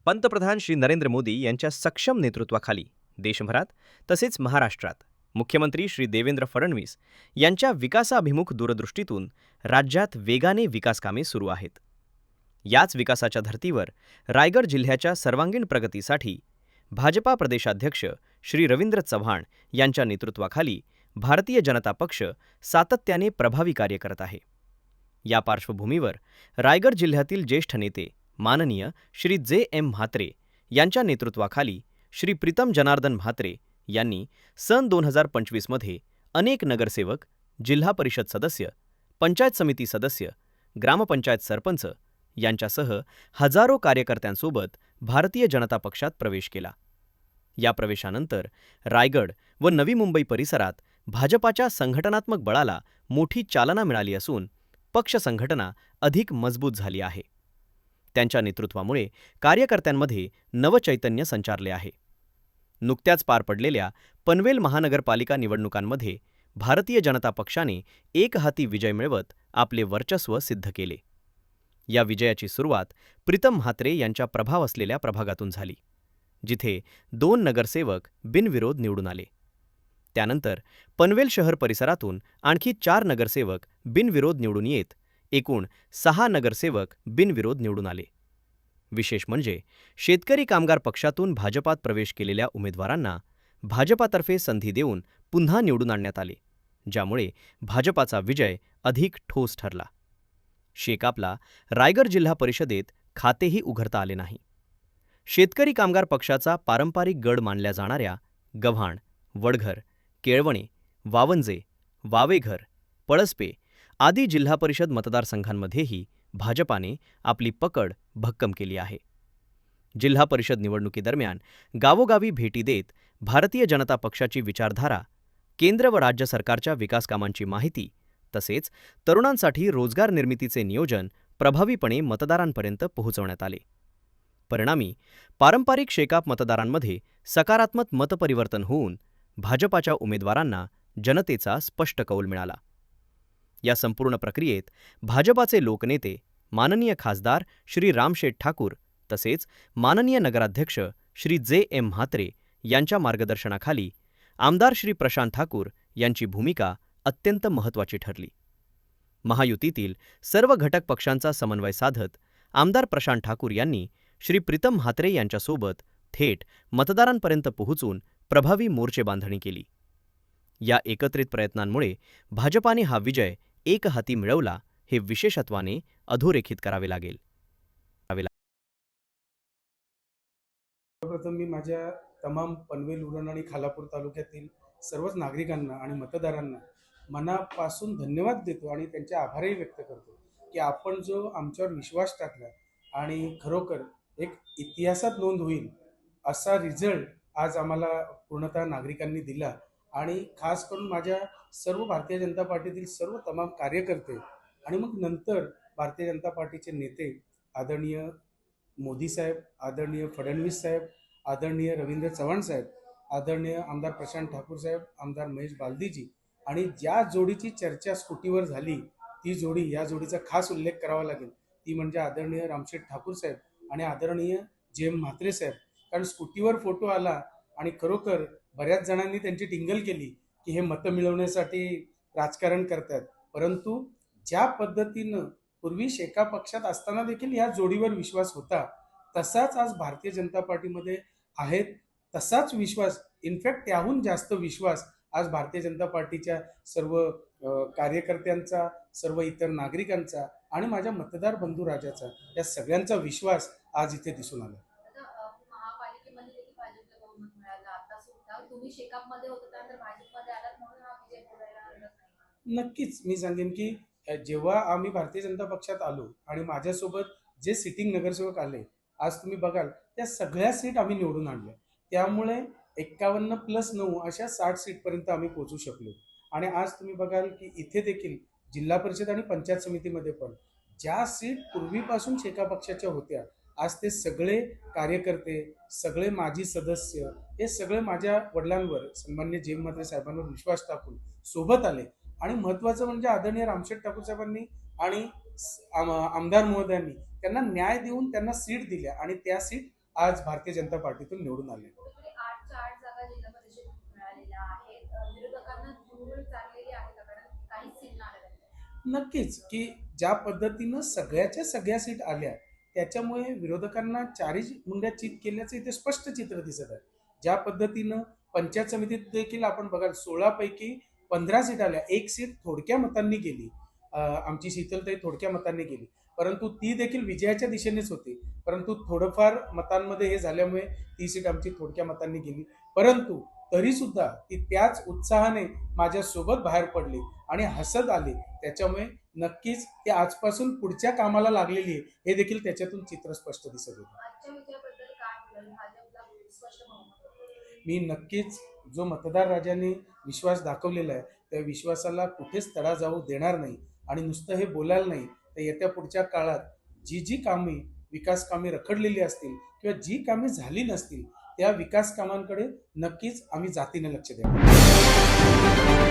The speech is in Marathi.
पंतप्रधान श्री नरेंद्र मोदी यांच्या सक्षम नेतृत्वाखाली देशभरात तसेच महाराष्ट्रात मुख्यमंत्री श्री देवेंद्र फडणवीस यांच्या विकासाभिमुख दूरदृष्टीतून राज्यात वेगाने विकासकामे सुरू आहेत. याच विकासाच्या धर्तीवर रायगड जिल्ह्याच्या सर्वांगीण प्रगतीसाठी भाजपा प्रदेशाध्यक्ष श्री रवींद्र चव्हाण यांच्या नेतृत्वाखाली भारतीय जनता पक्ष सातत्याने प्रभावी कार्य करत आहे. या पार्श्वभूमीवर रायगड जिल्ह्यातील ज्येष्ठ नेते माननीय श्री जे.एम. म्हात्रे यांच्या नेतृत्वाखाली श्री प्रीतम जनार्दन म्हात्रे यांनी सन 2025 मध्ये अनेक नगरसेवक, जिल्हा परिषद सदस्य, पंचायत समिती सदस्य, ग्रामपंचायत सरपंच यांच्यासह हजारो कार्यकर्त्यांसोबत भारतीय जनता पक्षात प्रवेश केला. या प्रवेशानंतर रायगड व नवी मुंबई परिसरात भाजपाच्या संघटनात्मक बळाला मोठी चालना मिळाली असून पक्ष संघटना अधिक मजबूत झाली आहे. त्यांच्या नेतृत्वामुळे कार्यकर्त्यांमध्ये नवचैतन्य संचारले आहे. नुकत्याच पार पडलेल्या पनवेल महानगरपालिका निवडणुकांमध्ये भारतीय जनता पक्षाने एकहाती विजय मिळवत आपले वर्चस्व सिद्ध केले. या विजयाची सुरुवात प्रीतम म्हात्रे यांच्या प्रभाव असलेल्या प्रभागातून झाली, जिथे 2 नगरसेवक बिनविरोध निवडून आले. त्यानंतर पनवेल शहर परिसरातून आणखी 4 नगरसेवक बिनविरोध निवडून येत एकूण 6 नगरसेवक बिनविरोध निवडून आले. विशेष म्हणजे शेतकरी कामगार पक्षातून भाजपात प्रवेश केलेल्या उमेदवारांना भाजपातर्फे संधी देऊन पुन्हा निवडून आणण्यात आले, ज्यामुळे भाजपाचा विजय अधिक ठोस ठरला. शेकापला रायगड जिल्हा परिषदेत खातेही उघडता आले नाही. शेतकरी कामगार पक्षाचा पारंपरिक गड मानल्या जाणाऱ्या गव्हाण, वडघर, केळवणे, वावंजे, वावेघर, पळसपे आदी जिल्हा परिषद मतदारसंघांमध्येही भाजपाने आपली पकड भक्कम केली आहे. जिल्हा परिषद निवडणुकीदरम्यान गावोगावी भेटी देत भारतीय जनता पक्षाची विचारधारा, केंद्र व राज्य सरकारच्या विकासकामांची माहिती तसेच तरुणांसाठी रोजगार निर्मितीचे नियोजन प्रभावीपणे मतदारांपर्यंत पोहोचवण्यात आले. परिणामी पारंपरिक शेकाप मतदारांमध्ये सकारात्मक मतपरिवर्तन होऊन भाजपाच्या उमेदवारांना जनतेचा स्पष्ट कौल मिळाला. या संपूर्ण प्रक्रियेत भाजपाचे लोकनेते माननीय खासदार श्री रामशेठ ठाकूर तसेच माननीय नगराध्यक्ष श्री जे.एम. म्हात्रे यांच्या मार्गदर्शनाखाली आमदार श्री प्रशांत ठाकूर यांची भूमिका अत्यंत महत्त्वाची ठरली. महायुतीतील सर्व घटक पक्षांचा समन्वय साधत आमदार प्रशांत ठाकूर यांनी श्री प्रीतम म्हात्रे यांच्यासोबत थेट मतदारांपर्यंत पोहोचून प्रभावी मोर्चे बांधणी केली. या एकत्रित प्रयत्नांमुळे भाजपाने हा विजय एकहाती मिळवला हे विशेषत्वाने अधोरेखित करावे लागेल. सर्वप्रथम मी माझ्या तमाम पनवेल, उरण आणि खालापूर तालुक्यातील सर्वच नागरिकांना आणि मतदारांना मनापासून धन्यवाद देतो आणि त्यांचे आभारही व्यक्त करतो की आपण जो आमच्यावर विश्वास टाकला आणि खरोखर एक इतिहासात नोंद होईल असा रिझल्ट आज आम्हाला पूर्णतः नागरिकांनी दिला. आणि खास करून माझ्या सर्व भारतीय जनता पार्टीतील सर्व तमाम कार्यकर्ते आणि मग नंतर भारतीय जनता पार्टीचे नेते आदरणीय मोदी साहेब, आदरणीय फडणवीस साहेब, आदरणीय रवींद्र चव्हाण साहेब, आदरणीय आमदार प्रशांत ठाकूर साहेब, आमदार महेश बालदीजी आणि ज्या जोडीची चर्चा स्कूटीवर झाली ती जोडी, या जोडीचा खास उल्लेख करावा लागेल, ती म्हणजे आदरणीय रामशेठ ठाकूर साहेब आणि आदरणीय जे.एम. म्हात्रे साहेब. कारण स्कूटीवर फोटो आला आणि खरोखर बऱ्याच जणांनी त्यांची टिंगल केली की हे मतं मिळवण्यासाठी राजकारण करतात, परंतु ज्या पद्धतीनं पूर्वी शेका पक्षात असताना देखील या जोडीवर विश्वास होता तसाच आज भारतीय जनता पार्टीमध्ये आहेत. तसाच विश्वास, इनफॅक्ट त्याहून जास्त विश्वास आज भारतीय जनता पार्टीच्या सर्व कार्यकर्त्यांचा, सर्व इतर नागरिकांचा आणि माझ्या मतदार बंधू राजाचा, या सगळ्यांचा विश्वास आज इथे दिसून आला. नक्कीच मी सांगेन की जेव्हा आम्ही भारतीय जनता पक्षात आलो आणि माझ्यासोबत जे सिटिंग नगरसेवक आले, आज तुम्ही बघाल त्या सगळ्या सीट आम्ही निवडून आणल्या. त्यामुळे 51+9 अशा 60 सीटपर्यंत आम्ही पोहोचू शकलो. आणि आज तुम्ही बघाल की इथे देखील जिल्हा परिषद आणि पंचायत समितीमध्ये पण ज्या सीट पूर्वीपासून शेका पक्षाच्या होत्या, आज ते सगळे कार्यकर्ते, सगळे माजी सदस्य हे सगळे माझ्या वडिलांवर, सन्मान्य जे.एम. म्हात्रे साहेबांवर विश्वास टाकून सोबत आले. आणि महत्त्वाचं म्हणजे आदरणीय रामशेठ ठाकूर साहेबांनी आणि आमदार महोदयांनी त्यांना न्याय देऊन त्यांना सीट दिल्या आणि त्या सीट आज भारतीय जनता पार्टीतून निवडून आले. कुठेतरी 8च्या 8 जागा जिल्हा परिषद मिळालेल्या आहेत. विरोधकांना धूळ चाललेली आहे का? कारण काहीच सीट नाही आलेल्या आहेत. नक्कीच की ज्या पद्धतीनं सगळ्याच्या सगळ्या सीट आल्या त्याच्यामुळे विरोधकांना चारी मुंड्या चित केल्याचं इथे स्पष्ट चित्र दिसत आहे. ज्या पद्धतीनं पंचायत समितीत देखील आपण बघाल 16 पैकी 15 सीट आल्या, एक सीट थोडक्या मतांनी गेली. आमची शीतलताई थोडक्या मतांनी गेली, परंतु ती देखील विजयाच्या दिशेनेच होती. परंतु थोडंफार मतांमध्ये हे झाल्यामुळे ती सीट आमची थोडक्या मतांनी गेली. परंतु तरी सुद्धा ती त्याच उत्साहाने माझ्यासोबत बाहेर पडली आणि हसत आली. त्याच्यामुळे नक्कीच ते आजपासून पुढच्या कामाला लागलेली आहे हे देखील त्याच्यातून चित्र स्पष्ट दिसत होतं. आजच्या विजयाबद्दल काय बोलाल? भाजपला स्पष्ट बहुमत. मी नक्कीच जो मतदार राजाने विश्वास दाखवलेला आहे त्या विश्वासाला कुठेच तडा जाऊ देणार नाही आणि नुसतं हे बोलायला नाही तर येत्या पुढच्या काळात जी कामे विकास कामे रखडलेली असतील किंवा जी कामे झाली नसतील त्या विकास कामांकडे नक्कीच आम्ही जातीने लक्ष देणार.